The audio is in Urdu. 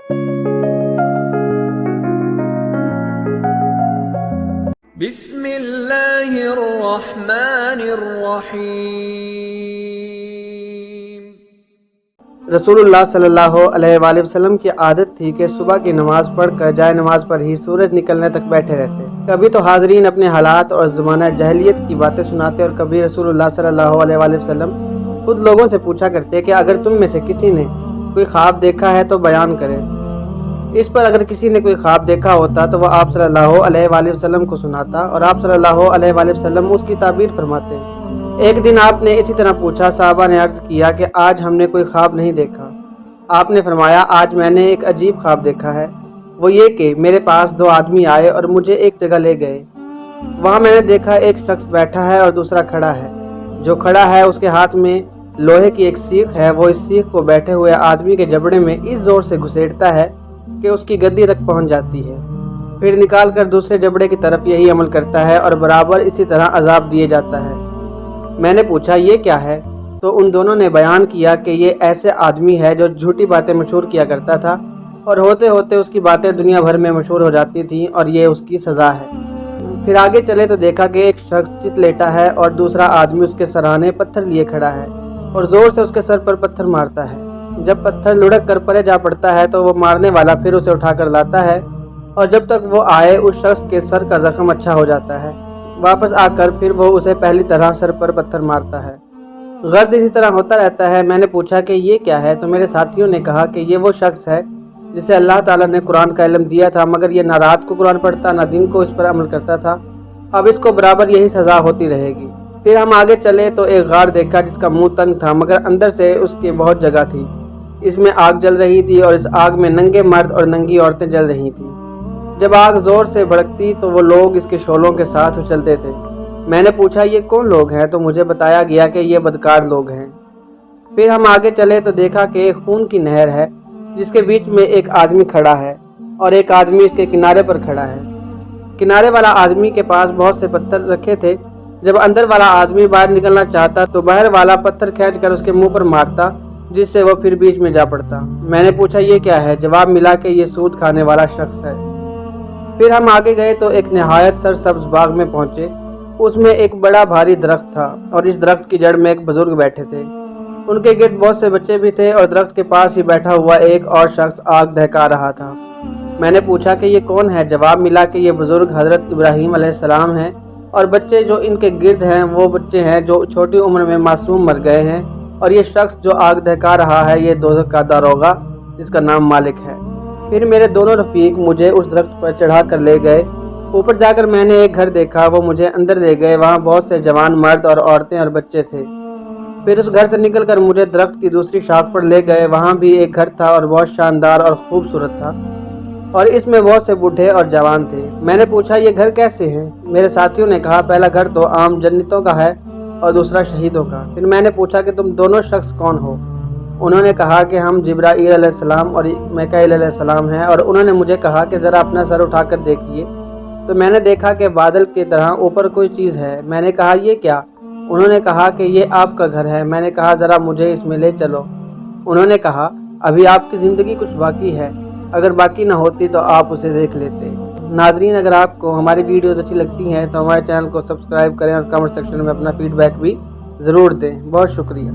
بسم اللہ الرحمن الرحیم۔ رسول اللہ صلی اللہ علیہ وآلہ وسلم کی عادت تھی کہ صبح کی نماز پڑھ کر جائے نماز پر ہی سورج نکلنے تک بیٹھے رہتے۔ کبھی تو حاضرین اپنے حالات اور زمانہ جاہلیت کی باتیں سناتے، اور کبھی رسول اللہ صلی اللہ علیہ وآلہ وسلم خود لوگوں سے پوچھا کرتے کہ اگر تم میں سے کسی نے کوئی خواب دیکھا ہے تو بیان کرے۔ اس پر اگر کسی نے کوئی خواب دیکھا ہوتا تو وہ آپ صلی اللہ علیہ وآلہ وسلم کو سناتا، اور آپ صلی اللہ علیہ وآلہ وسلم اس کی تعبیر فرماتے۔ ایک دن آپ نے اسی طرح پوچھا، صحابہ نے عرض کیا کہ آج ہم نے کوئی خواب نہیں دیکھا۔ آپ نے فرمایا، آج میں نے ایک عجیب خواب دیکھا ہے، وہ یہ کہ میرے پاس دو آدمی آئے اور مجھے ایک جگہ لے گئے۔ وہاں میں نے دیکھا ایک شخص بیٹھا ہے اور دوسرا کھڑا ہے۔ جو کھڑا ہے اس کے ہاتھ میں لوہے کی ایک سیخ ہے، وہ اس سیخ کو بیٹھے ہوئے آدمی کے جبڑے میں اس زور سے گھسیٹتا ہے کہ اس کی گدی تک پہنچ جاتی ہے، پھر نکال کر دوسرے جبڑے کی طرف یہی عمل کرتا ہے اور برابر اسی طرح عذاب دیے جاتا ہے۔ میں نے پوچھا یہ کیا ہے؟ تو ان دونوں نے بیان کیا کہ یہ ایسے آدمی ہے جو جھوٹی باتیں مشہور کیا کرتا تھا، اور ہوتے ہوتے اس کی باتیں دنیا بھر میں مشہور ہو جاتی تھیں، اور یہ اس کی سزا ہے۔ پھر آگے چلے تو دیکھا کہ ایک شخص چت لیٹا ہے اور دوسرا آدمی اس کے سرانے پتھر لیے کھڑا ہے اور زور سے اس کے سر پر پتھر مارتا ہے۔ جب پتھر لڑک کر پرے جا پڑتا ہے تو وہ مارنے والا پھر اسے اٹھا کر لاتا ہے، اور جب تک وہ آئے اس شخص کے سر کا زخم اچھا ہو جاتا ہے۔ واپس آ کر پھر وہ اسے پہلی طرح سر پر پتھر مارتا ہے۔ غرض اسی طرح ہوتا رہتا ہے۔ میں نے پوچھا کہ یہ کیا ہے؟ تو میرے ساتھیوں نے کہا کہ یہ وہ شخص ہے جسے اللہ تعالیٰ نے قرآن کا علم دیا تھا، مگر یہ نہ رات کو قرآن پڑھتا نہ دن کو اس پر عمل کرتا تھا۔ اب اس کو برابر یہی سزا ہوتی رہے گی۔ پھر ہم آگے چلے تو ایک غار دیکھا جس کا منہ تنگ تھا، مگر اندر سے اس کی بہت جگہ تھی۔ اس میں آگ جل رہی تھی اور اس آگ میں ننگے مرد اور ننگی عورتیں جل رہی تھیں۔ جب آگ زور سے بھڑکتی تو وہ لوگ اس کے شعلوں کے ساتھ اچھلتے تھے۔ میں نے پوچھا یہ کون لوگ ہیں؟ تو مجھے بتایا گیا کہ یہ بدکار لوگ ہیں۔ پھر ہم آگے چلے تو دیکھا کہ ایک خون کی نہر ہے جس کے بیچ میں ایک آدمی کھڑا ہے اور ایک آدمی اس کے کنارے پر کھڑا ہے۔ کنارے والا آدمی کے پاس بہت سے پتھر رکھے تھے۔ جب اندر والا آدمی باہر نکلنا چاہتا تو باہر والا پتھر کھینچ کر اس کے منہ پر مارتا، جس سے وہ پھر بیچ میں جا پڑتا۔ میں نے پوچھا یہ کیا ہے؟ جواب ملا کہ یہ سود کھانے والا شخص ہے۔ پھر ہم آگے گئے تو ایک نہایت سرسبز باغ میں پہنچے۔ اس میں ایک بڑا بھاری درخت تھا اور اس درخت کی جڑ میں ایک بزرگ بیٹھے تھے۔ ان کے گرد بہت سے بچے بھی تھے، اور درخت کے پاس ہی بیٹھا ہوا ایک اور شخص آگ دہکا رہا تھا۔ میں نے پوچھا کہ یہ کون ہے؟ جواب ملا کہ یہ بزرگ حضرت ابراہیم علیہ السلام ہیں، اور بچے جو ان کے گرد ہیں وہ بچے ہیں جو چھوٹی عمر میں معصوم مر گئے ہیں، اور یہ شخص جو آگ دہکا رہا ہے یہ دوزخ کا داروغہ جس کا نام مالک ہے۔ پھر میرے دونوں رفیق مجھے اس درخت پر چڑھا کر لے گئے۔ اوپر جا کر میں نے ایک گھر دیکھا، وہ مجھے اندر لے گئے۔ وہاں بہت سے جوان مرد اور عورتیں اور بچے تھے۔ پھر اس گھر سے نکل کر مجھے درخت کی دوسری شاخ پر لے گئے۔ وہاں بھی ایک گھر تھا اور بہت شاندار اور خوبصورت تھا، اور اس میں بہت سے بوڑھے اور جوان تھے۔ میں نے پوچھا یہ گھر کیسے ہیں؟ میرے ساتھیوں نے کہا پہلا گھر تو عام جنتوں کا ہے اور دوسرا شہیدوں کا۔ پھر میں نے پوچھا کہ تم دونوں شخص کون ہو؟ انہوں نے کہا کہ ہم جبرائیل علیہ السلام اور میکائیل علیہ السلام ہیں، اور انہوں نے مجھے کہا کہ ذرا اپنا سر اٹھا کر دیکھیے۔ تو میں نے دیکھا کہ بادل کی طرح اوپر کوئی چیز ہے۔ میں نے کہا یہ کیا؟ انہوں نے کہا کہ یہ آپ کا گھر ہے۔ میں نے کہا ذرا مجھے اس میں لے چلو۔ انہوں نے کہا ابھی آپ کی زندگی کچھ باقی ہے، اگر باقی نہ ہوتی تو آپ اسے دیکھ لیتے۔ ناظرین، اگر آپ کو ہماری ویڈیوز اچھی لگتی ہیں تو ہمارے چینل کو سبسکرائب کریں اور کمنٹ سیکشن میں اپنا فیڈ بیک بھی ضرور دیں۔ بہت شکریہ۔